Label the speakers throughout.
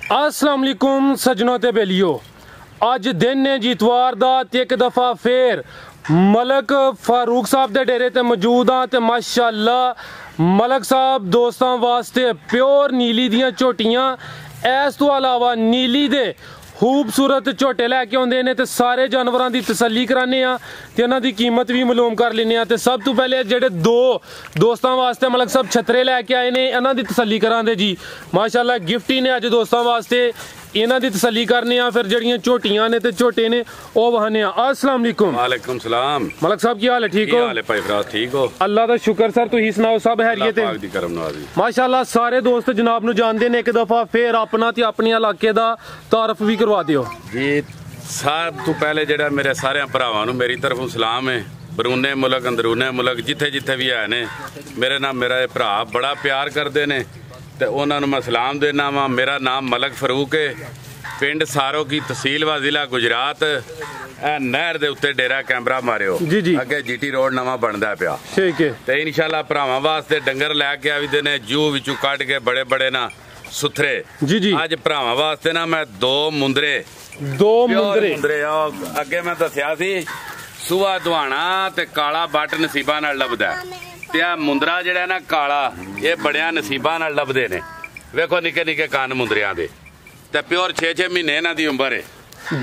Speaker 1: अस्सलाम वालेकुम सजनों ते बेलियो। अज दिन ने जीतवार दा ते एक दफ़ा फिर मलक फारूक साहब दे डेरे ते मौजूद हाँ ते माशाअल्लाह मलक साहब दोस्तों वास्ते प्योर नीली दियां झोटियां इस तो अलावा नीली दे खूबसूरत झोटे लैके आउंदे ने ते सारे जानवरों की तसल्ली कराने ते इन्हां दी कीमत भी मालूम कर लेने ते सब तो पहले जेडे दो दोस्तों वास्ते मलक साहब छतरे लैके आए ने इन्हां दी तसल्ली करांदे जी। माशाअल्लाह गिफ्ट ही ने अज दोस्तों वास्ते इन्हां दी तसल्ली करने फिर जड़ियां झोटियां ने ते झोटे ने ओ वहाने। अस्सलाम वालेकुम।
Speaker 2: वालेकुम सलाम।
Speaker 1: मलक साहब की हाल है? ठीक हो?
Speaker 2: हाल है भाई फिराज, ठीक हो?
Speaker 1: अल्लाह दा शुक्र सर, तुही सुनाओ सब हैरियत है? माशाअल्लाह सारे दोस्त जनाब नू जानदे ने, एक दफा फिर अपना ते अपने इलाके दा तारफ भी करवा दियो
Speaker 2: जी। सब तो पहले जेड़ा मेरे सारे भरावां नू मेरी तरफों सलाम है। बरूने मुल्क अंदरूने मुल्क जिथे जिथे भी है ने मेरे नाम मेरा भरा बड़ा प्यार करते ने ते उन्हां नू मैं सलाम देना वा। मेरा नाम मलक फरूक है, पिंड सारो की तहसील व जिला गुजरात। नहर दे उत्ते डेरा कैमरा मारियो
Speaker 1: जी जी।
Speaker 2: अगे जीटी रोड नवा बनदा पिया,
Speaker 1: ठीक है।
Speaker 2: ते इंशाल्लाह भरावां वास्ते डंगर लैके आविदे ने जू विचों कट के बड़े बड़े ना सुथरे
Speaker 1: जी जी।
Speaker 2: अज भरावां वास्ते ना मैं दो मुंदरे अगे मैं दसिया सी सूआ दुहाना ते काला बट नसीबा नाल लभदा ते आ मुंदरा जेड़ा ना काला ये बड़िया नसीबा नाल लभदे ने। वेखो निके निके कान मुंदरियां दे ते प्योर 6-6 महीने इन्हां दी उम्र है।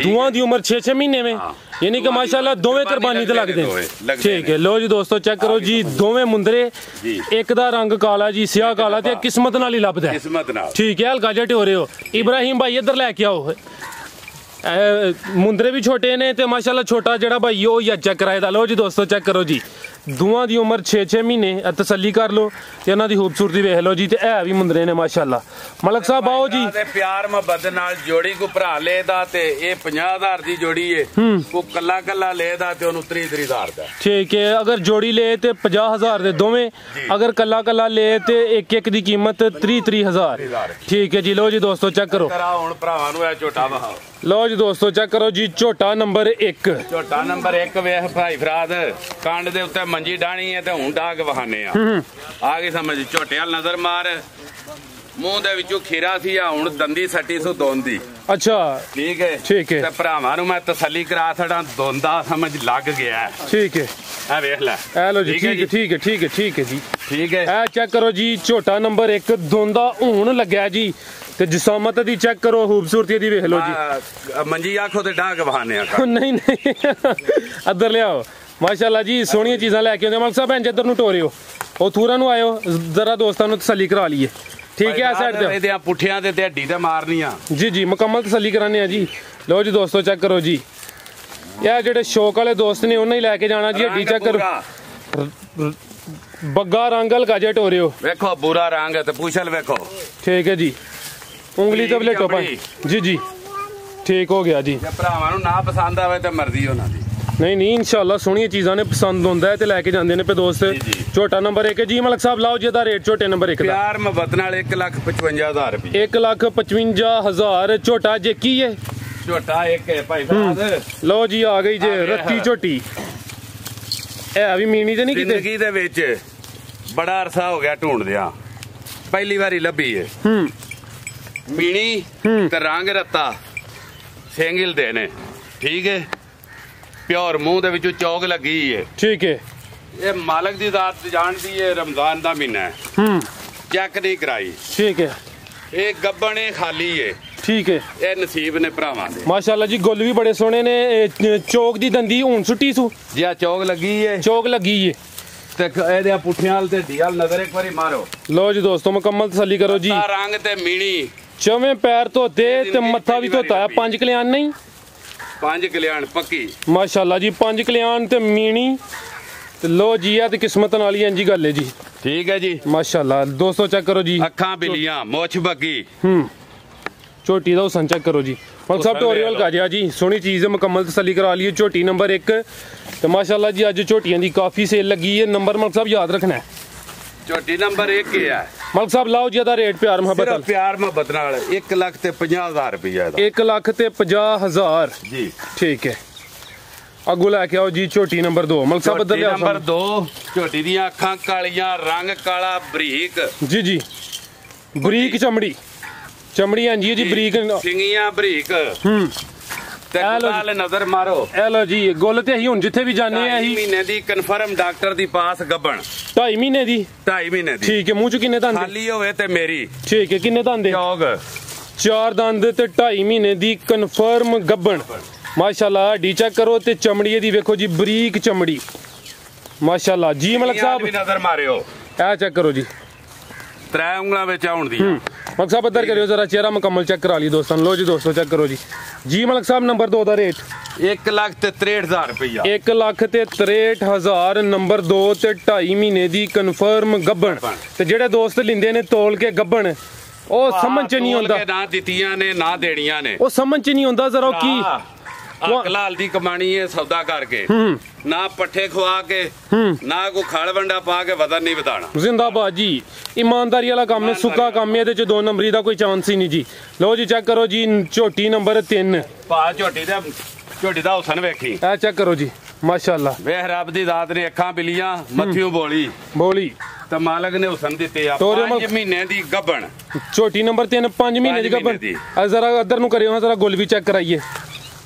Speaker 1: दुआं दी उम्र 6-6 महीने में, यानी कि माशाल्लाह दोवें कुर्बानी ते लगदे ने। ठीक है, लो जी दोस्तों चेक करो जी, दोवें मुंदरे एक दा रंग काला जी, सियाह काला ते किस्मत नाल ही लभदा है।
Speaker 2: किस्मत नाल
Speaker 1: ठीक है। हल्का जट हो रहे हो इब्राहिम भाई, इधर लेके आओ। मुंदरे भी छोटे ने ते माशाल्लाह छोटा जेड़ा भाई ओ या चेक कराए दा। लो जी दोस्तों चेक करो जी, दुआं दी उम्र 6-6 महीने, तसल्ली कर लो ते इन्हां दी खूबसूरती वेख लो जी। ते है भी मुंदरे ने माशाल्लाह। मलक साहब आओ जी।
Speaker 2: प्यार मोहब्बत नाल जोड़ी को भरा लेदा ते ये 50,000 दी जोड़ी है, को कल्ला कल्ला लेदा ते ओनु 30,000 दा। ठीक
Speaker 1: है। अगर जोड़ी ले ते 50,000 दे दोवें, अगर कल्ला कल्ला ले ते एक एक दी कीमत 30,000। ठीक है जी। लो जी दोस्तों चेक करो,
Speaker 2: हुण भरावां नू ए झोटा वहाओ।
Speaker 1: लो जी दोस्तों चेक करो जी, झोटा नंबर 1।
Speaker 2: झोटा नंबर 1 वेख भाई फराद, कांड दे उत्ते मंजी डाणी है ते हुण डाग वहाने आ गई समझ। झोटे वाल नजर मार, मुंह दे विचों खीरा सी हुण दंदी सटी सु दोंदी।
Speaker 1: अच्छा
Speaker 2: ठीक है। ठीक है। ते भरावां नू मैं तसल्ली करा छड़ा, दोंदा समझ लग गया है। ठीक है। आ वेख ले, ए लो जी। ठीक है ठीक है ठीक है ठीक है जी। ठीक है। ए चेक करो जी, झोटा नंबर 1 दोंदा हुण लग्या जी ते जिसामत दी चेक करो, खूबसूरती दी वेख लो जी। मंजी आखो ते डाग बहाने नहीं नहीं अदर ले आओ। माशाल्लाह जी सोहणियां चीज़ां लैके आउंदे। मलक साहब इंज इधर नू टोरियो, ओ थूरा नू आयो जरा, दोस्तां नू तसल्ली करा लीए। ठीक है। साइड ते इहदे पुठियां ते हड्डी ते मारनियां
Speaker 1: जी जी, मुकम्मल तसल्ली कराने आ जी। लो जी दोस्तों चेक करो जी, यार जेडे शौक वाले दोस्त ने उन्हें ही लैके जाना जी। हड्डी चेक करो, बग्गा रंग हल्का जेहा टोरियो, वेखो
Speaker 2: बुरा रंग ते पूछल वेखो।
Speaker 1: ठीक है जी। उंगली ते बलेटो पाई जी जी। ठीक हो गया जी।
Speaker 2: भरावां नू ना पसंद आवे ते मर्जी उन्हां दी।
Speaker 1: नहीं नहीं इंशाल्लाह सोहणियां चीज़ां ने पसंद होंदा है ते लैके जांदे ने पे दोस्त। झोटा नंबर 1 जी। मलक साहब लाओ जी दा रेट झोटे नंबर 1 दा।
Speaker 2: प्यार मोहब्बत नाल 1,55,000 रुपए।
Speaker 1: 1,55,000 झोटा जे की है?
Speaker 2: झोटा 1 है भाई फराद।
Speaker 1: लो जी आ गई जे रत्ती झोटी। है भी मीनी ते नहीं किते
Speaker 2: जिंदगी दे विच बड़ा अरसा हो गया ढूंढदियां, पहली बारी लभी है। मीनी ते रंग रत्ता सेंगिल देने। ठीक है। प्योर मुंह दे विचों चौक लगी है। ठीक है। ये मालक दी जात जानदी है, रमजान दा महीना है, चेक नहीं कराई। ठीक है। ये गब्बने खाली है। ठीक है। ये नसीब ने भरावां दे। माशाल्लाह जी गुल भी बड़े सोहने ने। चौक दी दंदी हुण सुट्टी सु जी, चौक लगी है। चौक लगी है ते एदे पुठियां वाल ते ढी वाल नजर एक बारी मारो। लो जी दोस्तों मुकम्मल तसल्ली करो जी। रंग ते मीणी, चवें पैर धोते ते मत्था भी धोता है। 5 कल्याण नहीं, 5 कल्याण पक्की माशाल्लाह जी। 5 कल्याण ते मीणी ते लो जी है ते किस्मत नाल ही इंजी गल है जी। ठीक है जी माशाल्लाह। दोस्तों चेक करो जी, अखां बिलियां मोछ बग्गी, झोटी दा हुसन चेक करो जी। मलक साहब टोरियल का जी, सोहनी चीज़ है, मुकम्मल तसल्ली करा ली। झोटी नंबर 1 ते माशाल्लाह जी अज झोटियां दी काफ़ी सेल लगी है। नंबर मलक साहब याद रखना है, झोटी नंबर 1 है। मलक साहब लाओ जी दा रेट प्यार मोहब्बत प्यार मोहब्बत नाल 1,50,000 रुपया। 1,50,000 जी। ठीक है। अगू लैके आओ जी झोटी नंबर 2। मलक साहब इधर नंबर 2। झोटी दी अखां कालियां, रंग काला, बरीक जी जी, बरीक चमड़ी।
Speaker 1: ਚਮੜੀ ਹਾਂਜੀ ਜੀ ਬਰੀਕ
Speaker 2: ਸਿੰਗੀਆਂ ਬਰੀਕ ਤੇ ਗੁਲਾਲ ਨਜ਼ਰ ਮਾਰੋ।
Speaker 1: ਇਹ ਲੋ ਜੀ ਗੁੱਲ ਤੇ ਅਸੀਂ ਹੁਣ ਜਿੱਥੇ ਵੀ ਜਾਂਦੇ ਆ ਅਸੀਂ
Speaker 2: ਮਹੀਨੇ ਦੀ ਕਨਫਰਮ ਡਾਕਟਰ ਦੀ ਪਾਸ ਗੱਬਣ
Speaker 1: 2.5 ਮਹੀਨੇ ਦੀ
Speaker 2: 2.5 ਮਹੀਨੇ ਦੀ
Speaker 1: ਠੀਕ ਹੈ। ਮੂੰਹ ਚ ਕਿੰਨੇ ਦੰਦ
Speaker 2: ਖਾਲੀ ਹੋਵੇ ਤੇ ਮੇਰੀ
Speaker 1: ਠੀਕ ਹੈ। ਕਿੰਨੇ ਦੰਦ
Speaker 2: ਚੌਗ
Speaker 1: 4 ਦੰਦ ਤੇ 2.5 ਮਹੀਨੇ ਦੀ ਕਨਫਰਮ ਗੱਬਣ ਮਾਸ਼ਾਅੱਲਾ। ਹੱਡੀ ਚੈੱਕ ਕਰੋ ਤੇ ਚਮੜੀ ਦੀ ਵੇਖੋ ਜੀ ਬਰੀਕ ਚਮੜੀ ਮਾਸ਼ਾਅੱਲਾ ਜੀ। ਮਲਕ ਸਾਹਿਬ
Speaker 2: ਵੀ ਨਜ਼ਰ ਮਾਰਿਓ
Speaker 1: ਇਹ ਚੈੱਕ ਕਰੋ ਜੀ
Speaker 2: 3 ਉਂਗਲਾਂ ਵਿੱਚ ਆਉਣ ਦੀ।
Speaker 1: ਮਲਕ ਸਾਹਿਬ ਇੱਧਰ ਕਰਿਓ ਜ਼ਰਾ ਚਿਹਰਾ ਮੁਕੰਮਲ ਚੈੱਕ ਕਰਾ ਲਈ ਦੋਸਤਾਂ। ਲੋ ਜੀ ਦੋਸਤੋ ਚੈੱਕ ਕਰੋ ਜੀ। ਜੀ ਮਲਕ ਸਾਹਿਬ ਨੰਬਰ 2 ਦਾ ਰੇਟ
Speaker 2: 1,63,000 ਰੁਪਇਆ
Speaker 1: 1,63,000 ਨੰਬਰ 2 ਤੇ 2.5 ਮਹੀਨੇ ਦੀ ਕਨਫਰਮ ਗੱਬਣ। ਤੇ ਜਿਹੜੇ ਦੋਸਤ ਲਿੰਦੇ ਨੇ ਤੋਲ ਕੇ ਗੱਬਣ ਉਹ ਸਮਝ ਚ ਨਹੀਂ ਆਉਂਦਾ।
Speaker 2: ਨਾ ਦਿੱਤੀਆਂ ਨੇ ਨਾ ਦੇਣੀਆਂ ਨੇ
Speaker 1: ਉਹ ਸਮਝ ਚ ਨਹੀਂ ਆਉਂਦਾ ਜ਼ਰਾ ਕੀ
Speaker 2: ਕਲਾਲ ਦੀ ਕਮਾਣੀ ਹੈ ਸੌਦਾ ਕਰਕੇ ਨਾ ਪੱਠੇ ਖਵਾ ਕੇ ਨਾ ਕੋ ਖਲ ਵੰਡਾ ਪਾ ਕੇ ਵਜ਼ਨ ਨਹੀਂ ਵਧਾਣਾ।
Speaker 1: ਜ਼ਿੰਦਾਬਾਦ ਜੀ ਈਮਾਨਦਾਰੀ ਵਾਲਾ ਕੰਮ ਹੈ ਸੁੱਕਾ ਕੰਮ ਹੈ ਇਹਦੇ ਚ 2 ਨੰਬਰੀ ਦਾ ਕੋਈ ਚਾਂਸ ਹੀ ਨਹੀਂ ਜੀ। ਲਓ ਜੀ ਚੈੱਕ ਕਰੋ ਜੀ ਝੋਟੀ ਨੰਬਰ 3
Speaker 2: ਭਾ ਝੋਟੀ ਦਾ ਹੁਸਨ ਵੇਖੀ
Speaker 1: ਇਹ ਚੈੱਕ ਕਰੋ ਜੀ ਮਾਸ਼ਾਅੱਲਾ।
Speaker 2: ਵੇਖ ਰੱਬ ਦੀ ਦਾਤ ਨੇ ਅੱਖਾਂ ਬਿਲੀਆਂ ਮੱਥਿਓ ਬੋਲੀ ਤੇ ਮਾਲਕ ਨੇ ਹੁਸਨ ਦਿੱਤੇ ਆ। 5 ਮਹੀਨੇ ਦੀ ਗੱਬਣ
Speaker 1: ਝੋਟੀ ਨੰਬਰ 3 5 ਮਹੀਨੇ ਦੀ ਗੱਬਣ। ਜ਼ਰਾ ਇੱਧਰ ਨੂੰ ਕਰਿਓ ਜ਼ਰਾ ਗੁੱਲ ਵੀ ਚੈੱਕ ਕਰਾਈਏ।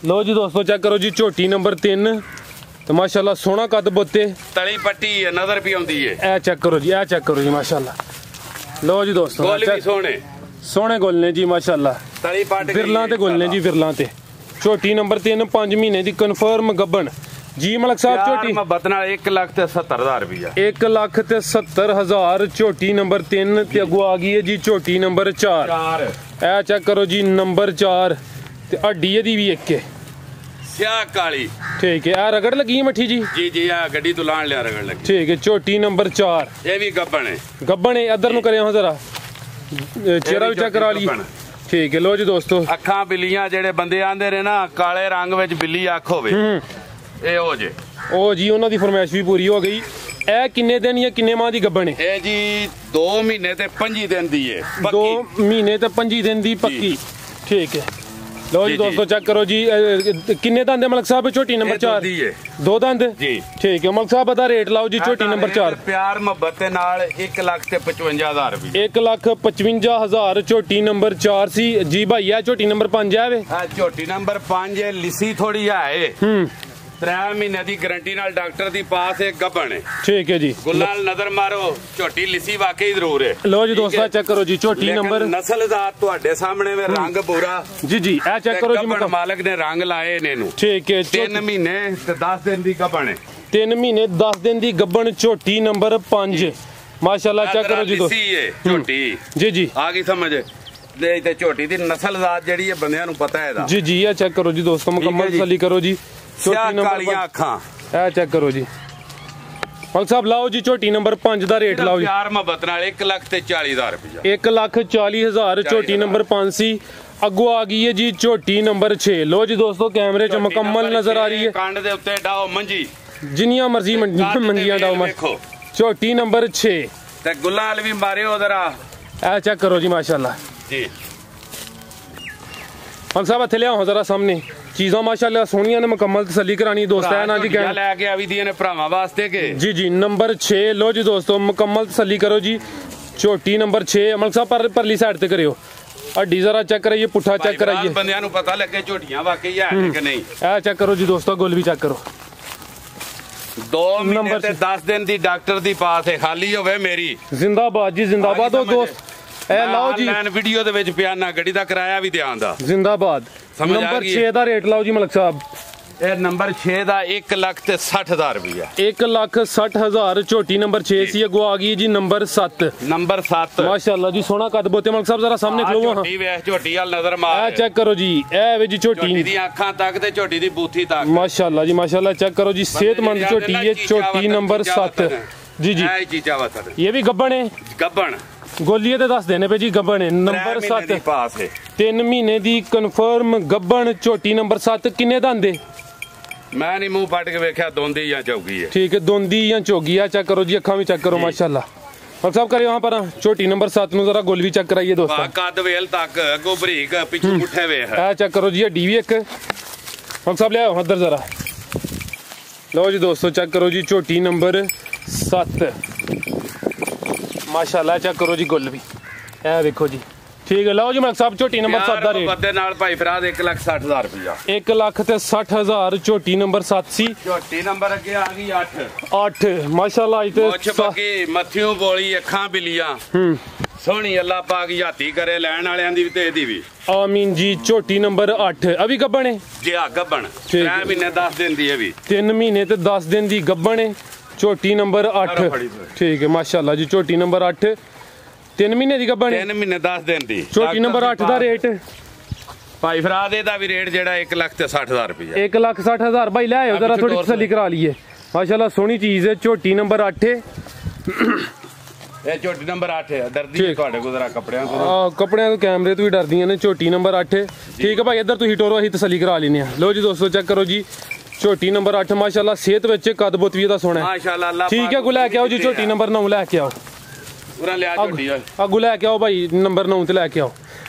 Speaker 1: ਲੋ ਜੀ ਦੋਸਤੋ ਚੈੱਕ ਕਰੋ ਜੀ ਝੋਟੀ ਨੰਬਰ 3 ਤੇ ਮਾਸ਼ਾਅੱਲਾ ਸੋਹਣਾ ਕੱਦ ਬੋਤੇ
Speaker 2: ਤਲੀ ਪੱਟੀ ਹੈ ਨਜ਼ਰ ਵੀ ਆਉਂਦੀ ਹੈ।
Speaker 1: ਇਹ ਚੈੱਕ ਕਰੋ ਜੀ ਇਹ ਚੈੱਕ ਕਰੋ ਜੀ ਮਾਸ਼ਾਅੱਲਾ। ਲੋ ਜੀ ਦੋਸਤੋ
Speaker 2: ਗੁੱਲ ਵੀ
Speaker 1: ਸੋਹਣੇ ਗੁੱਲ ਨੇ ਜੀ ਮਾਸ਼ਾਅੱਲਾ।
Speaker 2: ਤਲੀ ਪੱਟ
Speaker 1: ਵਿਰਲਾਂ ਤੇ ਗੁੱਲ ਨੇ ਜੀ ਵਿਰਲਾਂ ਤੇ। ਝੋਟੀ ਨੰਬਰ 3 5 ਮਹੀਨੇ ਦੀ ਕਨਫਰਮ ਗੱਬਣ ਜੀ ਮਲਕ ਸਾਹਿਬ। ਝੋਟੀ
Speaker 2: ਮੁਹੱਬਤ ਨਾਲ 1,70,000 ਰੁਪਇਆ
Speaker 1: 1,70,000 ਝੋਟੀ ਨੰਬਰ 3 ਤੇ ਅੱਗੋਂ ਆ ਗਈ ਹੈ ਜੀ ਝੋਟੀ ਨੰਬਰ 4। ਇਹ ਚੈੱਕ ਕਰੋ ਜੀ ਨੰਬਰ 4 ਤੇ ਹੱਡੀ ਇਹਦੀ ਵੀ ਇੱਕ ਹੈ
Speaker 2: ਸਿਆਹ ਕਾਲੀ
Speaker 1: ਠੀਕ ਹੈ। ਆ ਰਗੜ ਲੱਗੀ ਹੈ ਮੱਠੀ ਜੀ
Speaker 2: ਜੀ ਆ ਗੱਡੀ ਤੋਂ ਲਾਣ ਲਿਆ ਰਗੜ ਲੱਗੀ
Speaker 1: ਠੀਕ ਹੈ। ਝੋਟੀ ਨੰਬਰ 4
Speaker 2: ਇਹ ਵੀ ਗੱਬਣ ਹੈ
Speaker 1: ਇੱਧਰ ਨੂੰ ਕਰਿਆ ਜ਼ਰਾ ਚਿਹਰਾ ਵੀ ਚੈੱਕ ਕਰਾ ਲਈ ਠੀਕ ਹੈ। ਲੋ ਜੀ ਦੋਸਤੋ
Speaker 2: ਅੱਖਾਂ ਬਿੱਲੀਆਂ ਜਿਹੜੇ ਬੰਦੇ ਆਂਦੇ ਨੇ ਨਾ ਕਾਲੇ ਰੰਗ ਵਿੱਚ ਬਿੱਲੀ ਅੱਖ ਹੋਵੇ ਇਹ ਹੋ ਜੇ
Speaker 1: ਉਹ ਜੀ ਉਹਨਾਂ ਦੀ ਫਰਮਾਇਸ਼ ਵੀ ਪੂਰੀ ਹੋ ਗਈ। ਇਹ ਕਿੰਨੇ ਦਿਨ ਜਾਂ ਕਿੰਨੇ ਮਾਹ ਦੀ ਗੱਬਣ ਹੈ?
Speaker 2: ਇਹ ਜੀ 2 ਮਹੀਨੇ ਤੇ 25 ਦਿਨ ਦੀ ਹੈ
Speaker 1: 2 ਮਹੀਨੇ ਤੇ 25 ਦਿਨ ਦੀ ਪੱਕੀ ਠੀਕ ਹੈ। ਲੋ ਜੀ ਦੋਸਤੋ ਚੈੱਕ ਕਰੋ ਜੀ ਕਿੰਨੇ ਦੰਦ ਹੈ ਮਲਕ ਸਾਹਿਬ ਝੋਟੀ ਨੰਬਰ 4 2 ਦੰਦ ਜੀ ਠੀਕ ਹੈ। ਮਲਕ ਸਾਹਿਬ ਦਾ ਰੇਟ ਲਾਓ ਜੀ ਝੋਟੀ ਨੰਬਰ 4
Speaker 2: ਪਿਆਰ ਮੁਹੱਬਤ ਦੇ ਨਾਲ 1,55,000 ਰੁਪਏ
Speaker 1: 1,55,000 ਝੋਟੀ ਨੰਬਰ 4 ਸੀ ਜੀ ਭਾਈ। ਆ ਝੋਟੀ ਨੰਬਰ 5 ਹੈ ਵੇ
Speaker 2: ਝੋਟੀ ਨੰਬਰ 5 ਹੈ ਲਿਸੀ ਥੋੜੀ ਹੈ 3 ਮਹੀਨੇ ਦੀ ਗਾਰੰਟੀ ਨਾਲ ਡਾਕਟਰ ਦੀ ਪਾਸ ਹੈ ਗੱਬਣ
Speaker 1: ਠੀਕ ਹੈ ਜੀ।
Speaker 2: ਗੁੱਲਾਂ ਨਜ਼ਰ ਮਾਰੋ ਝੋਟੀ ਲਿਸੀ ਵਾਕਈ ਜ਼ਰੂਰ ਹੈ।
Speaker 1: ਲੋ ਜੀ ਦੋਸਤੋ ਚੈੱਕ ਕਰੋ ਜੀ ਝੋਟੀ ਨੰਬਰ
Speaker 2: ਨਸਲ ਜ਼ਾਤ ਤੁਹਾਡੇ ਸਾਹਮਣੇ ਵੇ ਰੰਗ ਬੂਰਾ
Speaker 1: ਜੀ ਇਹ ਚੈੱਕ ਕਰੋ ਜੀ
Speaker 2: ਮਾਲਕ ਨੇ ਰੰਗ ਲਾਏ ਨੇ ਇਹਨੂੰ ਠੀਕ ਹੈ। 3 ਮਹੀਨੇ ਤੇ 10 ਦਿਨ ਦੀ ਗੱਬਣ ਹੈ
Speaker 1: 3 ਮਹੀਨੇ 10 ਦਿਨ ਦੀ ਗੱਬਣ ਝੋਟੀ ਨੰਬਰ 5 ਮਾਸ਼ਾਅੱਲਾ। ਚੈੱਕ ਕਰੋ ਜੀ
Speaker 2: ਦੋਸਤੋ ਝੋਟੀ ਜੀ ਆ ਗਈ ਸਮਝ ਤੇ ਝੋਟੀ ਦੀ ਨਸਲ ਜ਼ਾਤ ਜਿਹੜੀ ਹੈ ਬੰਦਿਆਂ ਨੂੰ ਪਤਾ ਹੈ
Speaker 1: ਜੀ ਇਹ ਚੈੱਕ ਕਰੋ ਜੀ ਦੋਸਤੋ ਮੁਕੰਮਲ ਤਸੱਲੀ ਕਰੋ ਜੀ।
Speaker 2: ਝੋਟੀ ਨੰਬਰ ਕਾਲੀਆਂ ਅੱਖਾਂ
Speaker 1: ਇਹ ਚੈੱਕ ਕਰੋ ਜੀ ਮਲਕ ਸਾਹਿਬ। ਲਾਓ ਜੀ ਝੋਟੀ ਨੰਬਰ 5 ਦਾ ਰੇਟ ਲਾਓ ਜੀ
Speaker 2: ਪਿਆਰ ਮੁਹੱਬਤ ਨਾਲ 1,40,000 ਰੁਪਇਆ
Speaker 1: 1,40,000 ਝੋਟੀ ਨੰਬਰ 5 ਸੀ। ਅੱਗੋਂ ਆ ਗਈ ਹੈ ਜੀ ਝੋਟੀ ਨੰਬਰ 6। ਲੋ ਜੀ ਦੋਸਤੋ ਕੈਮਰੇ 'ਚ ਮੁਕੰਮਲ ਨਜ਼ਰ ਆ ਰਹੀ ਹੈ
Speaker 2: ਕੰਡ ਦੇ ਉੱਤੇ ਡਾਓ ਮੰਜੀ
Speaker 1: ਜਿੰਨੀਆਂ ਮਰਜ਼ੀ ਮੰਜੀਆਂ ਡਾਓ ਝੋਟੀ ਨੰਬਰ 6
Speaker 2: ਤੇ ਗੁੱਲਾਂ ਵਾਲ ਵੀ ਮਾਰਿਓ ਜ਼ਰਾ
Speaker 1: ਇਹ ਚੈੱਕ ਕਰੋ ਜੀ ਮਾਸ਼ਾਅੱਲਾ
Speaker 2: ਜੀ।
Speaker 1: ਮਲਕ ਸਾਹਿਬ ਇੱਥੇ ਲਿਆਓ ਜ਼ਰਾ ਸਾਹਮਣੇ ਚੀਜ਼ਾਂ ਮਾਸ਼ਾਅੱਲਾ ਸੋਹਣੀਆਂ ਨੇ ਮੁਕੰਮਲ ਤਸੱਲੀ ਕਰਾਣੀ ਦੋਸਤ ਹੈ ਨਾ ਜੀ
Speaker 2: ਲੈ ਕੇ ਆਵੀ ਦੀਆਂ ਨੇ ਭਰਾਵਾਂ ਵਾਸਤੇ ਕੇ
Speaker 1: ਜੀ ਨੰਬਰ 6। ਲੋ ਜੀ ਦੋਸਤੋ ਮੁਕੰਮਲ ਤਸੱਲੀ ਕਰੋ ਜੀ ਝੋਟੀ ਨੰਬਰ 6 ਮਲਕ ਸਾਹਿਬ ਪਰਲੀ ਸਾਈਡ ਤੇ ਕਰਿਓ ਹੱਡੀ ਜ਼ਰਾ ਚੈੱਕ ਕਰਾਈਏ ਪੁੱਠਾ ਚੈੱਕ ਕਰਾਈਏ
Speaker 2: ਬੰਦਿਆਂ ਨੂੰ ਪਤਾ ਲੱਗੇ ਝੋਟੀਆਂ ਵਾਕਈ ਹੈ ਕਿ ਨਹੀਂ।
Speaker 1: ਇਹ ਚੈੱਕ ਕਰੋ ਜੀ ਦੋਸਤੋ ਗੁੱਲ ਵੀ ਚੈੱਕ ਕਰੋ
Speaker 2: 2 ਮਹੀਨੇ ਤੇ 10 ਦਿਨ ਦੀ ਡਾਕਟਰ ਦੀ ਪਾਸ ਹੈ ਖਾਲੀ ਹੋਵੇ ਮੇਰੀ
Speaker 1: ਜ਼ਿੰਦਾਬਾਦ ਜੀ ਜ਼ਿੰਦਾਬਾਦ। ਉਹ ਦੋਸਤ ਇਹ ਲਾਓ ਜੀ
Speaker 2: ਆਨਲਾਈਨ ਵੀਡੀਓ ਦੇ ਵਿੱਚ ਪਿਆਨਾ ਗੱਡੀ ਦਾ ਕਿਰਾਇਆ ਵੀ ਧਿਆਨ ਦਾ
Speaker 1: ਜ਼ਿੰਦਾਬਾਦ। ਨੰਬਰ 6 ਦਾ ਰੇਟ ਲਾਓ ਜੀ ਮਲਕ ਸਾਹਿਬ।
Speaker 2: ਇਹ ਨੰਬਰ 6 ਦਾ 1,60,000 ਰੁਪਇਆ
Speaker 1: 1,60,000 ਝੋਟੀ ਨੰਬਰ 6 ਸੀ। ਅੱਗੋਂ ਆ ਗਈ ਜੀ ਨੰਬਰ 7 ਮਾਸ਼ਾਅੱਲਾ ਜੀ ਸੋਹਣਾ ਕੱਦ ਬੋਤੇ ਮਲਕ ਸਾਹਿਬ ਜ਼ਰਾ ਸਾਹਮਣੇ ਖਲੋਵੋ ਹਾਂ
Speaker 2: ਝੋਟੀ ਵਾਲ ਨਜ਼ਰ ਮਾਰ
Speaker 1: ਇਹ ਚੈੱਕ ਕਰੋ ਜੀ ਇਹ ਵੇ ਜੀ ਝੋਟੀ
Speaker 2: ਦੀਆਂ ਅੱਖਾਂ ਤੱਕ ਤੇ ਝੋਟੀ ਦੀ ਬੂਥੀ ਤੱਕ
Speaker 1: ਮਾਸ਼ਾਅੱਲਾ ਜੀ ਮਾਸ਼ਾਅੱਲਾ। ਚੈੱਕ ਕਰੋ ਜੀ ਸਿਹਤਮੰਦ ਝੋਟੀ ਹੈ ਝੋਟੀ ਨੰਬਰ 7 ਜੀ ਇਹ ਵੀ ਗੱਬਣ ਹੈ ਗੱਬਣ ਗੋਲੀਏ ਤੇ ਦੱਸ ਦੇਣੇ ਪਏ ਜੀ ਗੱਬਣ ਹੈ ਨੰਬਰ 7 3 ਮਹੀਨੇ ਦੀ ਕਨਫਰਮ ਗੱਬਣ ਝੋਟੀ ਨੰਬਰ 7 ਕਿੰਨੇ ਦੰਦ ਦੇ
Speaker 2: ਮੈਂ ਨਹੀਂ ਮੂੰਹ ਫੜ ਕੇ ਵੇਖਿਆ ਦੋਂਦੀ ਜਾਂ ਚੌਗੀ ਹੈ ਠੀਕ
Speaker 1: ਹੈ ਦੋਂਦੀ ਜਾਂ ਚੌਗੀ ਆ। ਚੈੱਕ ਕਰੋ ਜੀ ਅੱਖਾਂ ਵੀ ਚੈੱਕ ਕਰੋ ਮਾਸ਼ਾਅੱਲਾ। ਮਲਕ ਸਾਹਿਬ ਕਰਿਓ ਵਹਾਂ ਪਰ ਝੋਟੀ ਨੰਬਰ 7 ਨੂੰ ਜ਼ਰਾ ਗੋਲ ਵੀ ਚੈੱਕ ਕਰਾਈਏ ਦੋਸਤੋ
Speaker 2: ਕੱਦ ਵੇਲ ਤੱਕ ਅੱਗੋਂ ਬਰੀਕ ਪਿੱਛੇ ਮੁੱਠੇ ਵੇਖ
Speaker 1: ਇਹ ਚੈੱਕ ਕਰੋ ਜੀ ਹੱਡੀ ਵੀ ਇੱਕ ਮਲਕ ਸਾਹਿਬ ਲਿਆਓ ਇੱਧਰ ਜ਼ਰਾ। ਲਓ ਜੀ ਦੋਸਤੋ ਚੈੱਕ ਕਰੋ ਜੀ ਝੋਟੀ ਨੰਬਰ 7 ਮਾਸ਼ਾਅੱਲਾ। ਚੈੱਕ ਕਰੋ ਜੀ ਗੁੱਲ ਵੀ ਇਹ ਵੇਖੋ ਜੀ ठीक है। लो जी मलिक साहब झोटी नंबर 7 ਦਾ ਰੇਟ
Speaker 2: ਬੱਦੇ ਨਾਲ ਭਾਈ ਫਰਾਦ 1,60,000 ਰੁਪਇਆ
Speaker 1: 1,60,000 ਝੋਟੀ ਨੰਬਰ 7 ਸੀ।
Speaker 2: ਝੋਟੀ ਨੰਬਰ ਅੱਗੇ ਆ ਗਈ
Speaker 1: 8 ਮਾਸ਼ਾਅੱਲਾ ਇਹ
Speaker 2: ਮੁੱਛ ਬੱਗੀ ਮੱਥਿਓਂ ਬੋਲੀ ਅੱਖਾਂ ਬਿਲੀਆਂ ਸੋਹਣੀ ਅੱਲਾ ਪਾਕ ਯਾਤੀ ਕਰੇ ਲੈਣ ਵਾਲਿਆਂ ਦੀ ਵੀ ਤੇ ਇਹਦੀ ਵੀ
Speaker 1: ਆਮੀਨ ਜੀ। ਝੋਟੀ ਨੰबर 8 ਅਭੀ ਗੱਬਣ ਹੈ
Speaker 2: ਜੀ ਆ ਗੱਬਣ 3 ਮਹੀਨੇ 10 ਦਿਨ ਦੀ ਹੈ ਵੀ
Speaker 1: 3 ਮਹੀਨੇ ਤੇ 10 ਦਿਨ ਦੀ ਗੱਬਣ ਹੈ ਝੋਟੀ ਨੰबर 8 ਠੀਕ ਹੈ ਮਾਸ਼ਾਅੱਲਾ ਜੀ। ਝੋਟੀ ਨੰबर 8 3 ਮਹੀਨੇ ਦੀ ਗੱਬਣ
Speaker 2: 3 ਮਹੀਨੇ 10 ਦਿਨ ਦੀ
Speaker 1: ਝੋਟੀ ਨੰबर 8 ਦਾ ਰੇਟ
Speaker 2: ਭਾਈ ਫਰਾਦ ਇਹਦਾ ਵੀ ਰੇਟ ਜਿਹੜਾ 1,60,000 ਰੁਪਇਆ
Speaker 1: 1,60,000 ਭਾਈ ਲੈ ਆਓ ਜਰਾ ਥੋੜੀ ਤਸੱਲੀ ਕਰਾ ਲਈਏ ਮਾਸ਼ਾਅੱਲਾ ਸੋਹਣੀ ਚੀਜ਼ ਹੈ। ਝੋਟੀ ਨੰबर 8
Speaker 2: ਇਹ ਝੋਟੀ ਨੰबर 8 ਹੈ ਡਰਦੀ ਹੈ ਤੁਹਾਡੇ ਕੋਲ ਜ਼ਰਾ ਕੱਪੜਿਆਂ ਤੋਂ
Speaker 1: ਕੱਪੜਿਆਂ ਤੋਂ ਕੈਮਰੇ ਤੋਂ ਵੀ ਡਰਦੀਆਂ ਨੇ। ਝੋਟੀ ਨੰबर 8 ਠੀਕ ਹੈ ਭਾਈ ਇੱਧਰ ਤੁਸੀਂ ਟੋਰੋ ਅਸੀਂ ਤਸੱਲੀ ਕਰਾ ਲੈਨੇ ਆ। ਲਓ ਜੀ ਦੋਸਤੋ ਚੈੱਕ ਕਰੋ ਜੀ ਝੋਟੀ ਨੰबर 8 ਮਾਸ਼ਾਅੱਲਾ ਸਿਹਤ ਵਿੱਚ ਕੱਦ ਬੁੱਤ ਵੀ ਇਹਦਾ ਸੋਹਣਾ
Speaker 2: ਮਾਸ਼ਾਅੱਲਾ ਅੱਲਾ
Speaker 1: ਠੀਕ ਹੈ। ਕੋ ਲੈ ਕੇ ਆਓ ਜੀ ਝੋਟੀ ਨੰबर 9 ਲੈ ਕੇ ਆਓ
Speaker 2: ਪੂਰਾ ਲਿਆ ਝੋਟੀ
Speaker 1: ਅੱਗੂ ਲੈ ਕੇ ਆਓ ਭਾਈ ਨੰबर 9 ਤੇ ਲੈ ਕੇ ਆਓ।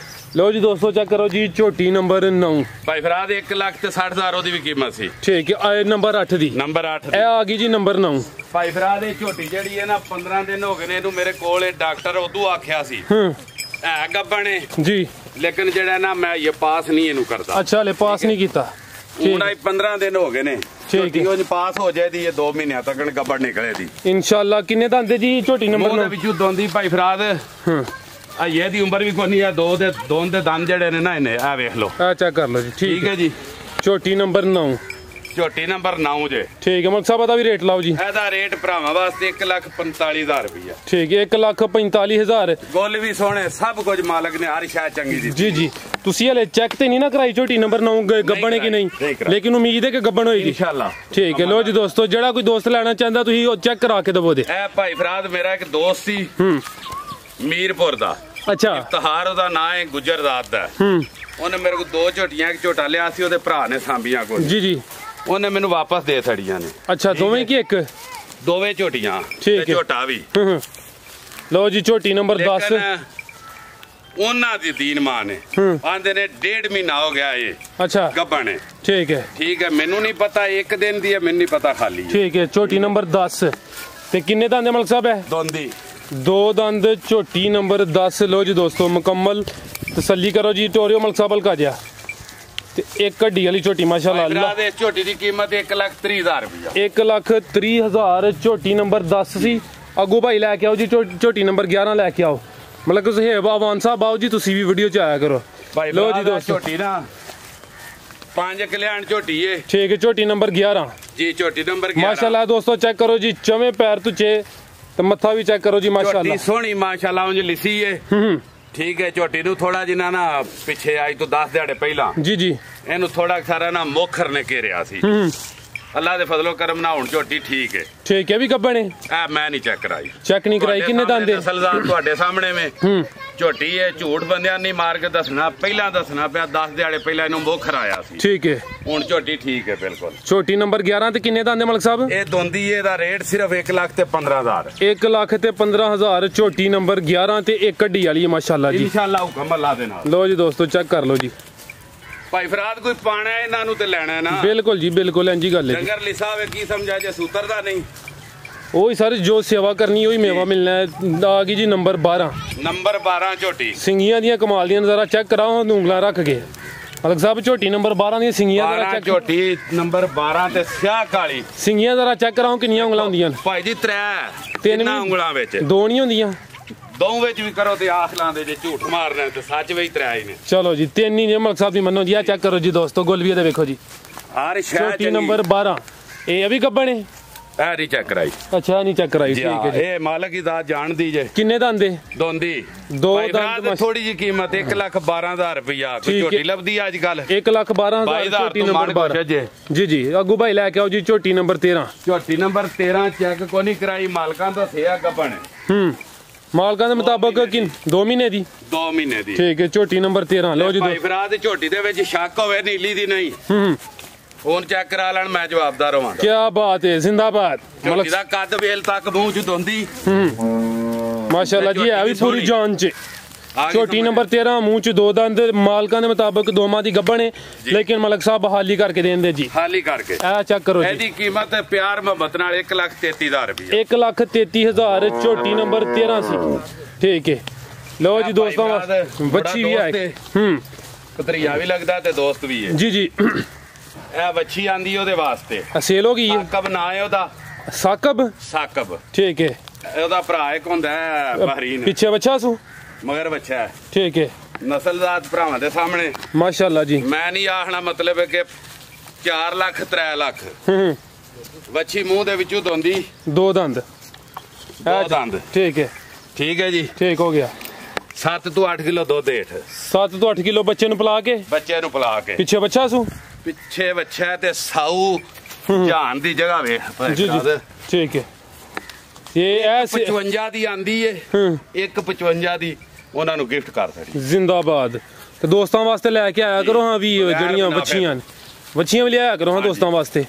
Speaker 1: ਲਓ ਜੀ ਦੋਸਤੋ ਚੈੱਕ ਕਰੋ ਜੀ ਝੋਟੀ ਨੰबर 9
Speaker 2: ਭਾਈ ਫਰਾਦ 1,60,000 ਉਹਦੀ ਵੀ ਕੀਮਤ ਸੀ ਠੀਕ
Speaker 1: ਹੈ। ਨੰबर 8 ਦੀ
Speaker 2: ਨੰबर 8
Speaker 1: ਇਹ ਆ ਗਈ ਜੀ ਨੰबर 9
Speaker 2: ਭਾਈ ਫਰਾਦ ਇਹ ਝੋਟੀ ਜਿਹੜੀ ਹੈ ਨਾ 15 ਦਿਨ ਹੋ ਗਏ ਨੇ ਇਹਨੂੰ ਮੇਰੇ ਕੋਲ ਇਹ ਡਾਕਟਰ ਉਦੋਂ ਆਖਿਆ ਸੀ ਹੈ ਗੱਬਣੇ
Speaker 1: ਜੀ
Speaker 2: ਲੇਕਿਨ ਜਿਹੜਾ ਨਾ ਮੈਂ ਇਹ ਪਾਸ ਨਹੀਂ ਇਹਨੂੰ ਕਰਦਾ।
Speaker 1: ਅੱਛਾ ਹਲੇ ਪਾਸ ਨਹੀਂ ਕੀਤਾ
Speaker 2: ਹੁਣ 15 ਦਿਨ ਹੋ ਗਏ ਨੇ ਝੋਟੀ ਉਹ ਪਾਸ ਹੋ ਜਾਏਦੀ ਇਹ 2 ਮਹੀਨਿਆਂ ਤੱਕ ਗੱਬੜ ਨਿਕਲੇ ਦੀ
Speaker 1: ਇਨਸ਼ਾਅੱਲਾ। ਕਿੰਨੇ ਦੰਦ ਜੀ ਝੋਟੀ ਨੰबर 9
Speaker 2: ਵਿੱਚੋਂ ਦੋਂਦੀ ਭਾਈ ਫਰਾਦ ਆ ਇਹਦੀ ਉਮਰ ਵੀ ਕੋਈ ਨਹੀਂ ਆ ਦੋ ਦੇ ਦੰਦ ਜਿਹੜੇ ਨੇ ਨਾ ਇਹਨੇ ਆ ਵੇਖ ਲਓ
Speaker 1: ਆ ਚੈੱਕ ਕਰ ਲਓ ਜੀ ਠੀਕ
Speaker 2: ਹੈ ਜੀ।
Speaker 1: ਝੋਟੀ ਨੰबर 9
Speaker 2: ਝੋਟੀ ਨੰबर 9 ਜੇ
Speaker 1: ਠੀਕ ਹੈ ਮਲਕ ਸਾਹਿਬ ਦਾ ਵੀ ਰੇਟ ਲਾਓ ਜੀ।
Speaker 2: ਇਹਦਾ ਰੇਟ ਭਰਾਵਾਂ ਵਾਸਤੇ 1,45,000 ਰੁਪਇਆ
Speaker 1: ਠੀਕ ਹੈ 1,45,000
Speaker 2: ਗੋਲ ਵੀ ਸੋਹਣੇ ਸਭ ਕੁਝ ਮਾਲਕ ਨੇ ਹਰ ਸ਼ਾਇ ਚੰਗੀ ਦੀ
Speaker 1: ਜੀ ਜੀ। ਤੁਸੀਂ ਹਲੇ ਚੈੱਕ ਤੇ ਨਹੀਂ ਨਾ ਕਰਾਈ ਝੋਟੀ ਨੰबर 9 ਗੱਬਣ ਹੈ ਕਿ ਨਹੀਂ ਲੇਕਿਨ ਉਮੀਦ ਹੈ ਕਿ ਗੱਬਣ ਹੋਏਗੀ
Speaker 2: ਇਨਸ਼ਾਅੱਲਾ
Speaker 1: ਠੀਕ ਹੈ। ਲੋ ਜੀ ਦੋਸਤੋ ਜਿਹੜਾ ਕੋਈ ਦੋਸਤ ਲੈਣਾ ਚਾਹੁੰਦਾ ਤੁਸੀਂ ਉਹ ਚੈੱਕ ਕਰਾ ਕੇ ਦਵੋ ਦੇ।
Speaker 2: ਇਹ ਭਾਈ ਫਰਾਦ ਮੇਰਾ ਇੱਕ ਦੋਸਤ ਸੀ ਮੀਰਪੁਰ ਦਾ
Speaker 1: ਅੱਛਾ
Speaker 2: ਇਫਤਿਹਾਰ ਉਹਦਾ ਨਾਂ ਹੈ ਗੁਜਰਦਾਤ ਦਾ ਉਹਨੇ ਮੇਰੇ ਕੋਲ 2 ਝੋਟੀਆਂ ਇੱਕ ਝੋਟਾ ਲਿਆ ਸੀ ਉਹਦੇ ਭਰਾ ਨੇ ਸਾਂਭੀਆਂ ਕੋਲ ਜੀ ਜੀ ਉਹਨੇ ਮੈਨੂੰ ਵਾਪਸ ਦੇ ਛੜੀਆਂ ਨੇ। ਅੱਛਾ ਦੋਵੇਂ ਕੀ ਇੱਕ ਦੋਵੇਂ ਝੋਟੀਆਂ ਤੇ ਝੋਟਾ ਵੀ
Speaker 1: ਲੋ ਜੀ ਝੋਟੀ ਨੰबर 10
Speaker 2: ਉਹਨਾਂ ਦੀ ਦੀਨ ਮਾਂ ਨੇ ਆਂਦੇ ਨੇ 1.5 ਮਹੀਨਾ ਹੋ ਗਿਆ ਇਹ ਅੱਛਾ ਗੱਬਣ ਹੈ ਠੀਕ ਹੈ ਮੈਨੂੰ ਨਹੀਂ ਪਤਾ ਇੱਕ ਦਿਨ ਦੀ ਹੈ ਮੈਨੂੰ ਨਹੀਂ ਪਤਾ ਖਾਲੀ
Speaker 1: ਠੀਕ ਹੈ। ਝੋਟੀ ਨੰबर 10 ਤੇ ਕਿੰਨੇ ਦੰਦ ਮਲਕ ਸਾਹਿਬ ਹੈ
Speaker 2: ਦੋਂਦੀ
Speaker 1: 2 ਦੰਦ ਝੋਟੀ ਨੰबर 10 ਲੋ ਜੀ ਦੋਸਤੋ ਮੁਕੰਮਲ ਤਸੱਲੀ ਕਰੋ ਜੀ ਟੋਰਿਓ ਮਲਕ ਸਾਹਿਬ ਹਲਕਾ ਜਿਹਾ ਤੇ ਇੱਕ ਗੱਡੀ ਵਾਲੀ ਝੋਟੀ ਮਾਸ਼ਾਅੱਲਾ ਅੱਲਾ
Speaker 2: ਦੇ ਝੋਟੀ ਦੀ ਕੀਮਤ 1,30,000 ਰੁਪਇਆ
Speaker 1: 1,30,000 ਝੋਟੀ ਨੰबर 10 ਸੀ। ਅੱਗੂ ਭਾਈ ਲੈ ਕੇ ਆਓ ਜੀ ਝੋਟੀ ਨੰबर 11 ਲੈ ਕੇ ਆਓ ਮਤਲਬ ਕਿ ਸੁਹੇਬ ਆਵਾਨ ਸਾਹਿਬ ਆਓ ਜੀ ਤੁਸੀਂ ਵੀ ਵੀਡੀਓ ਚ ਆਇਆ ਕਰੋ।
Speaker 2: ਲੋ ਜੀ ਦੋਸਤੋ ਝੋਟੀ ਨਾ 5 ਕਲਿਆਣ ਝੋਟੀ ਏ
Speaker 1: ਠੀਕ ਹੈ। ਝੋਟੀ ਨੰबर 11
Speaker 2: ਜੀ ਝੋਟੀ ਨੰबर 11
Speaker 1: ਮਾਸ਼ਾਅੱਲਾ ਦੋਸਤੋ ਚੈੱਕ ਕਰੋ ਜੀ ਚਵੇਂ ਪੈਰ ਤੁਚੇ ਤੇ ਮੱਥਾ ਵੀ ਚੈੱਕ ਕਰੋ ਜੀ ਮਾਸ਼ਾਅੱਲਾ
Speaker 2: ਝੋਟੀ ਸੋਹਣੀ ਮਾਸ਼ਾਅੱਲਾ ਉਂਝ ਲਿਸੀ ਏ ਠੀਕ ਹੈ। ਝੋਟੀ ਨੂੰ ਥੋੜਾ ਜਿਹਾ ਨਾ ਪਿੱਛੇ ਆਈ ਤੋਂ 10 ਦਿਹਾੜੇ ਪਹਿਲਾਂ ਜੀ ਜੀ ਇਹਨੂੰ ਥੋੜਾ ਸਾਰਾ ਨਾ ਮੋਖਰ ਨੇ ਘੇਰਿਆ ਸੀ ਅੱਲਾ ਦੇ ਫਜ਼ਲੋ ਕਰਮ ਨਾਲ ਹੁਣ ਝੋਟੀ ਠੀਕ ਹੈ ਵੀ ਗੱਬਣ ਹੈ ਆ ਮੈਂ ਨਹੀਂ ਚੈੱਕ ਕਰਾਈ ਕਿੰਨੇ ਦੰਦੇ ਅਸਲਦਾਰ ਤੁਹਾਡੇ ਸਾਹਮਣੇ ਮੇ ਝੋਟੀ ਹੈ ਝੂਠ ਬੰਦਿਆਂ ਨਹੀਂ ਮਾਰ ਕੇ ਦੱਸਣਾ ਪਹਿਲਾਂ ਦੱਸਣਾ ਪਿਆ 10 ਦਿਹਾੜੇ ਪਹਿਲਾਂ ਇਹਨੂੰ ਮੋਖਰ ਆਇਆ ਸੀ ਠੀਕ ਹੈ ਹੁਣ ਝੋਟੀ ਠੀਕ ਹੈ ਬਿਲਕੁਲ। ਝੋਟੀ ਨੰबर 11 ਤੇ ਕਿੰਨੇ ਦੰਦੇ ਮਲਕ ਸਾਹਿਬ ਇਹ ਦੋਂਦੀ ਇਹਦਾ ਰੇਟ ਸਿਰਫ 1,15,000
Speaker 1: 1,15,000 ਝੋਟੀ ਨੰबर 11 ਤੇ ਇੱਕ ਗੱਡੀ ਵਾਲੀ ਹੈ ਮਾਸ਼ਾਅੱਲਾ ਜੀ
Speaker 2: ਇਨਸ਼ਾਅੱਲਾ ਹੁਕਮ ਅੱਲਾ ਦੇ ਨਾਲ।
Speaker 1: ਲੋ ਜੀ ਦੋਸਤੋ ਚੈੱਕ ਕਰ ਲੋ ਜੀ
Speaker 2: ਭਾਈ ਫਰਾਦ ਕੋਈ ਪਾਣਾ ਇਹਨਾਂ ਨੂੰ ਤੇ ਲੈਣਾ ਨਾ
Speaker 1: ਬਿਲਕੁਲ ਜੀ ਬਿਲकुल ਇੰਜੀ ਗੱਲ ਹੈ।
Speaker 2: ਡੰਗਰ ਲਿਸਾ ਵੇ ਕੀ ਸਮਝਾ ਜੇ ਸੂਤਰ ਦਾ ਨਹੀਂ
Speaker 1: ਉਹੀ ਸਰ ਜੋ ਸੇਵਾ ਕਰਨੀ ਉਹੀ ਮੇਵਾ ਮਿਲਣਾ ਹੈ। ਆ ਗਈ ਜੀ ਨੰबर 12
Speaker 2: ਝੋਟੀ
Speaker 1: ਸਿੰਗੀਆਂ ਦੀਆਂ ਕਮਾਲ ਦੀਆਂ ਜ਼ਰਾ ਚੈੱਕ ਕਰਾਓ ਉਂਗਲਾਂ ਰੱਖ ਕੇ ਮਲਕ ਸਾਹਿਬ ਝੋਟੀ ਨੰबर 12 ਦੀਆਂ ਸਿੰਗੀਆਂ ਜ਼ਰਾ ਚੈੱਕ
Speaker 2: ਝੋਟੀ ਨੰबर 12 ਤੇ ਸਿਆਹ ਕਾਲੀ
Speaker 1: ਸਿੰਗੀਆਂ ਜ਼ਰਾ ਚੈੱਕ ਕਰਾਓ ਕਿੰਨੀਆਂ ਉਂਗਲਾਂ ਹੁੰਦੀਆਂ
Speaker 2: ਭਾਈ ਜੀ 3 ਉਂਗਲਾਂ ਵਿੱਚ
Speaker 1: 2 ਨਹੀਂ ਹੁੰਦੀਆਂ
Speaker 2: ਦੋ ਵਿੱਚ ਵੀ ਕਰੋ ਤੇ ਆਖ ਲਾਂਦੇ ਜੇ ਝੂਠ ਮਾਰਨਾ ਤੇ ਸੱਚ ਵਿੱਚ 3 ਹੀ ਨੇ।
Speaker 1: ਚਲੋ ਜੀ 3 ਹੀ ਨੇ ਮਲਕ ਸਾਹਿਬ ਦੀ ਮੰਨੋ ਜੀ ਆ ਚੈੱਕ ਕਰੋ ਜੀ ਦੋਸਤੋ ਗੋਲਵੀਆ ਦੇ ਵੇਖੋ ਜੀ ਝੋਟੀ ਨੰबर 12 ਇਹ ਅਭੀ ਗੱਬਣ ਹੈ
Speaker 2: ਇਹ ਨਹੀਂ ਚੈੱਕ ਕਰਾਈ
Speaker 1: ਅੱਛਾ ਨਹੀਂ ਚੈੱਕ ਕਰਾਈ ਠੀਕ ਹੈ ਜੀ।
Speaker 2: ਇਹ ਮਾਲਕ ਦੀ ਦਾਤ ਜਾਣਦੀ ਜੇ ਕਿੰਨੇ
Speaker 1: ਦੰਦੇ
Speaker 2: ਦੋਂਦੀ
Speaker 1: 2 ਦੰਦ
Speaker 2: ਥੋੜੀ ਜੀ ਕੀਮਤ 1,12,000 ਰੁਪਇਆ ਕੋਈ ਝੋਟੀ ਲੱਭਦੀ ਅੱਜ ਕੱਲ
Speaker 1: 1,12,000 ਝੋਟੀ ਨੰबर 12 ਜੀ ਜੀ ਅੱਗੂ ਭਾਈ ਲੈ ਕੇ ਆਓ ਜੀ ਝੋਟੀ ਨੰबर 13
Speaker 2: ਝੋਟੀ ਨੰबर 13 ਚੈੱਕ ਕੋ ਨਹੀਂ ਕਰਾਈ ਮਾਲਕਾਂ ਦਾ ਸਿਆ ਗੱਬਣ
Speaker 1: ਮਾਲਕਾਂ ਦੇ ਮੁਤਾਬਕ 2 ਮਹੀਨੇ ਦੀ ਠੀਕ ਹੈ। ਝੋਟੀ ਨੰबर 13 ਲਓ ਜੀ
Speaker 2: ਭਾਈ ਫਰਾਦ ਝੋਟੀ ਦੇ ਵਿੱਚ ਸ਼ੱਕ ਹੋਵੇ ਨੀਲੀ ਦੀ ਨਹੀਂ ਹੁਣ ਚੈੱਕ ਕਰਾ ਲੈਣ ਮੈਂ ਜਵਾਬਦਾਰ ਹਾਂ।
Speaker 1: ਕੀ ਬਾਤ ਹੈ ਜ਼ਿੰਦਾਬਾਦ
Speaker 2: ਝੋਟੀ ਦਾ ਕੱਦ ਵੇਲ ਤੱਕ ਮੂੰਹ ਚ ਦੋਂਦੀ
Speaker 1: ਮਾਸ਼ਾਅੱਲਾ ਜੀ ਇਹ ਵੀ ਪੂਰੀ ਜਾਨ ਚ ਝੋਟੀ ਨੰबर 13 ਮੂੰਹ ਚ 2 ਦੰਦ ਮਾਲਕਾਂ ਦੇ ਮੁਤਾਬਕ ਦੋਵਾਂ ਦੀ ਗੱਬਣ ਹੈ ਲੇਕਿਨ ਮਲਕ ਸਾਹਿਬ ਹਾਲੀ ਕਰਕੇ ਦੇਂਦੇ ਜੀ ਹਾਲੀ ਕਰਕੇ ਇਹ ਚੈੱਕ ਕਰੋ ਜੀ ਇਹਦੀ ਕੀਮਤ ਪਿਆਰ ਮੁਹੱਬਤ ਨਾਲ 1,33,000 ਰੁਪਏ 1,33,000 ਝੋਟੀ ਨੰबर 13 ਸੀ ਠੀਕ ਹੈ। लो जी दोस्तों बच्ची भी है
Speaker 2: भतरीजा भी लगदा ते दोस्त भी है
Speaker 1: जी जी
Speaker 2: ਇਹ ਵੱਛੀ ਆਂਦੀ ਉਹਦੇ ਵਾਸਤੇ
Speaker 1: सेल हो गई है
Speaker 2: ਸਾਕਬ ਨਾਂ ਹੈ ਉਹਦਾ
Speaker 1: साकब
Speaker 2: ਸਾਕਬ
Speaker 1: ठीक है
Speaker 2: ਉਹਦਾ ਭਰਾ ਇੱਕ ਹੁੰਦਾ ਹੈ ਬਹਰੀਨ
Speaker 1: पीछे बच्चा सू
Speaker 2: ਮਗਰ ਬੱਚਾ ਹੈ
Speaker 1: ठीक है
Speaker 2: ਨਸਲਜ਼ਾਤ ਭਰਾਵਾਂ ਦੇ ਸਾਹਮਣੇ
Speaker 1: माशाल्लाह जी
Speaker 2: ਮੈਂ ਨਹੀਂ ਆਖਣਾ ਮਤਲਬ ਹੈ ਕਿ 4 ਲੱਖ 3 ਲੱਖ ਵੱਛੀ ਮੂੰਹ ਦੇ ਵਿੱਚੋਂ ਦੋਂਦੀ
Speaker 1: दो दंद
Speaker 2: ਦੋ ਦੰਦ
Speaker 1: ठीक है
Speaker 2: ਠੀਕ ਹੈ ਜੀ
Speaker 1: ठीक हो गया
Speaker 2: 7 ਤੋਂ 8 ਕਿਲੋ ਦੁੱਧ ਹੇਠ
Speaker 1: 7 ਤੋਂ 8 ਕਿਲੋ ਬੱਚੇ ਨੂੰ ਪਿਲਾ ਕੇ
Speaker 2: ਬੱਚੇ ਨੂੰ ਪਿਲਾ ਕੇ
Speaker 1: ਪਿੱਛੇ ਬੱਚਾ ਸੂ
Speaker 2: ਪਿੱਛੇ ਬੱਚਾ ਤੇ ਸਾਊ ਜਾਨ ਦੀ ਜਗ੍ਹਾ ਵੇ
Speaker 1: जी जी ठीक है ये ऐसे
Speaker 2: 55 ਦੀ ਆਂਦੀ ਏ ਇੱਕ 55 ਦੀ ਉਹਨਾਂ ਨੂੰ ਗਿਫਟ ਕਰ ਛੜੀ
Speaker 1: ਜ਼ਿੰਦਾਬਾਦ ਤੇ ਦੋਸਤਾਂ ਵਾਸਤੇ ਲੈ ਕੇ ਆਇਆ ਕਰੋ ਹਾਂ ਵੀ ਜਿਹੜੀਆਂ ਬੱਚੀਆਂ ਨੇ ਬੱਚੀਆਂ ਵੀ ਲਿਆਇਆ ਕਰੋ ਹਾਂ ਦੋਸਤਾਂ ਵਾਸਤੇ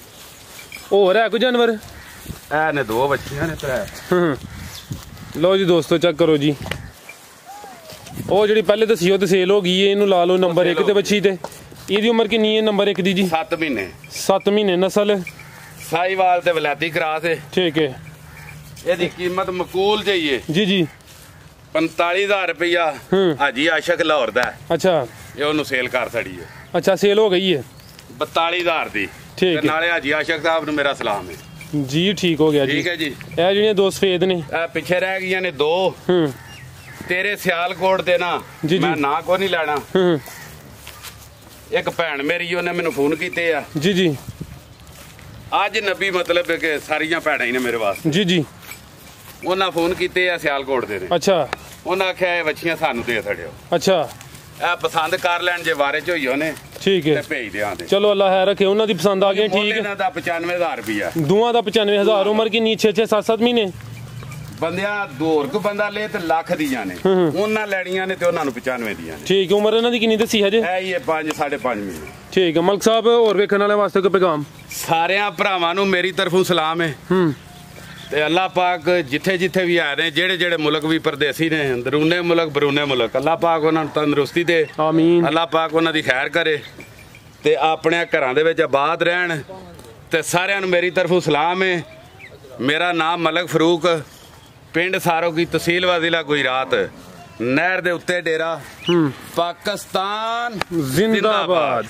Speaker 1: ਹੋਰ ਹੈ ਕੋਈ ਜਾਨਵਰ
Speaker 2: ਇਹ ਨੇ ਦੋ ਬੱਚੀਆਂ ਨੇ ਤਰੇ
Speaker 1: ਲਓ ਜੀ ਦੋਸਤੋ ਚੈੱਕ ਕਰੋ ਜੀ ਉਹ ਜਿਹੜੀ ਪਹਿਲੇ ਦੱਸੀ ਉਹ ਤੇ ਸੇਲ ਹੋ ਗਈ ਹੈ ਇਹਨੂੰ ਲਾ ਲਓ ਨੰਬਰ 1 ਤੇ ਬੱਚੀ ਤੇ ਇਹਦੀ ਉਮਰ ਕਿੰਨੀ ਹੈ ਨੰਬਰ 1 ਦੀ ਜੀ
Speaker 2: 7 ਮਹੀਨੇ
Speaker 1: 7 ਮਹੀਨੇ ਨਸਲ
Speaker 2: ਸਾਈਵਾਲ ਤੇ ਵਲੈਤੀ ਕਰਾਸ ਹੈ
Speaker 1: ਠੀਕ ਹੈ
Speaker 2: ਇਹਦੀ ਕੀਮਤ ਮਕੂਲ ਜਾਈਏ
Speaker 1: ਜੀ ਜੀ
Speaker 2: 45000 ਰੁਪਇਆ ਹਾਜੀ ਆਸ਼ਕ ਲਾਹੌਰ ਦਾ
Speaker 1: ਅੱਛਾ
Speaker 2: ਇਹ ਉਹਨੂੰ ਸੇਲ ਕਰ ਛੜੀ ਹੈ
Speaker 1: ਅੱਛਾ ਸੇਲ ਹੋ ਗਈ ਹੈ
Speaker 2: 42000 ਦੀ
Speaker 1: ਠੀਕ
Speaker 2: ਤੇ
Speaker 1: ਹੈ
Speaker 2: ਨਾਲੇ ਹਾਜੀ ਆਸ਼ਕ ਸਾਹਿਬ ਨੂੰ ਮੇਰਾ ਸਲਾਮ ਹੈ
Speaker 1: ਜੀ ਠੀਕ ਹੋ ਗਿਆ ਜੀ
Speaker 2: ਠੀਕ ਹੈ ਜੀ
Speaker 1: ਇਹ ਜਿਹੜੀਆਂ ਦੋ ਸਫੇਦ ਨੇ
Speaker 2: ਇਹ ਪਿੱਛੇ ਰਹਿ ਗਈਆਂ ਨੇ ਦੋ ਤੇਰੇ ਸਿਆਲਕੋਟ ਦੇ ਨਾ
Speaker 1: ਜੀ,
Speaker 2: ਮੈਂ
Speaker 1: ਜੀ।
Speaker 2: ਨਾ ਕੋ ਨਹੀਂ ਲੈਣਾ ਇੱਕ ਭੈਣ ਮੇਰੀ ਉਹਨੇ ਮੈਨੂੰ ਫੋਨ ਕੀਤੇ ਆ
Speaker 1: ਜੀ ਜੀ
Speaker 2: ਅੱਜ ਨਬੀ ਮਤਲਬ ਹੈ ਕਿ ਸਾਰੀਆਂ ਭੈਣਾਂ ਹੀ ਨੇ ਮੇਰੇ ਵਾਸਤੇ
Speaker 1: ਜੀ ਜੀ
Speaker 2: ਉਹਨਾਂ ਫੋਨ ਕੀਤੇ ਆ ਸਿਆਲਕੋਟ ਦੇ ਨੇ
Speaker 1: ਅੱਛਾ
Speaker 2: ਉਹਨਾਂ ਆਖਿਆ ਇਹ ਵੱਛੀਆਂ ਸਾਨੂੰ ਦੇ ਛੜਿਓ
Speaker 1: ਅੱਛਾ
Speaker 2: ਇਹ ਪਸੰਦ ਕਰ ਲੈਣ ਜੇ ਵਾਰੇ ਚ ਹੋਈ ਉਹਨੇ
Speaker 1: ਠੀਕ
Speaker 2: ਤੇ
Speaker 1: ਹੈ
Speaker 2: ਭੇਜ ਦਿਆਂ ਦੇ
Speaker 1: ਚਲੋ ਅੱਲਾ ਹੈ ਰੱਖੇ ਉਹਨਾਂ ਦੀ ਪਸੰਦ ਆ ਗਈ
Speaker 2: ਮੁੱਲ
Speaker 1: ਠੀਕ ਹੈ
Speaker 2: ਇਹਨਾਂ ਦਾ 95000 ਰੁਪਇਆ
Speaker 1: ਦੋਵਾਂ ਦਾ 95000 ਉਮਰ ਕਿੰਨੀ 6 6 7 7 ਮਹੀਨੇ
Speaker 2: ਬੰਦਿਆਂ ਦੂਰ ਕੋ ਬੰਦਾ ਲੈ ਤੇ ਲੱਖ ਦੀਆਂ ਨੇ ਉਹਨਾਂ ਲੈਣੀਆਂ ਨੇ ਤੇ ਉਹਨਾਂ ਨੂੰ 95 ਦੀਆਂ ਨੇ
Speaker 1: ਠੀਕ ਹੈ ਉਮਰ ਇਹਨਾਂ ਦੀ ਕਿੰਨੀ ਦੱਸੀ ਹਜੇ
Speaker 2: ਇਹ ਹੀ 5 5.5 ਮਹੀਨੇ
Speaker 1: ਠੀਕ ਹੈ ਮਲਕ ਸਾਹਿਬ ਹੋਰ ਵੇਖਣ ਵਾਲੇ ਵਾਸਤੇ ਕੋਈ ਪੈਗਾਮ
Speaker 2: ਸਾਰਿਆਂ ਭਰਾਵਾਂ ਨੂੰ ਮੇਰੀ ਤਰਫੋਂ ਸਲਾਮ ਹੈ ਤੇ ਅੱਲਾਹ ਪਾਕ ਜਿੱਥੇ ਜਿੱਥੇ ਵੀ ਆਏ ਨੇ ਜਿਹੜੇ ਜਿਹੜੇ ਮੁਲਕ ਵੀ ਪਰਦੇਸੀ ਨੇ ਅੰਦਰੂਨੇ ਮੁਲਕ ਬਰੂਨੇ ਮੁਲਕ ਅੱਲਾਹ ਪਾਕ ਉਹਨਾਂ ਨੂੰ ਤੰਦਰੁਸਤੀ ਦੇ
Speaker 1: ਆਮੀਨ
Speaker 2: ਅੱਲਾਹ ਪਾਕ ਉਹਨਾਂ ਦੀ ਖੈਰ ਕਰੇ ਤੇ ਆਪਣੇ ਘਰਾਂ ਦੇ ਵਿੱਚ ਆਬਾਦ ਰਹਿਣ ਤੇ ਸਾਰਿਆਂ ਨੂੰ ਮੇਰੀ ਤਰਫੋਂ ਸਲਾਮ ਹੈ ਮੇਰਾ ਨਾਮ ਮਲਕ ਫਰੂਕ ਪਿੰਡ ਸਾਰੋਗੀ ਤਹਿਸੀਲ ਵਾ ਜ਼ਿਲ੍ਹਾ ਗੁਜਰਾਤ ਨਹਿਰ ਦੇ ਉੱਤੇ ਡੇਰਾ ਪਾਕਿਸਤਾਨ
Speaker 1: ਜ਼ਿੰਦਾਬਾਦ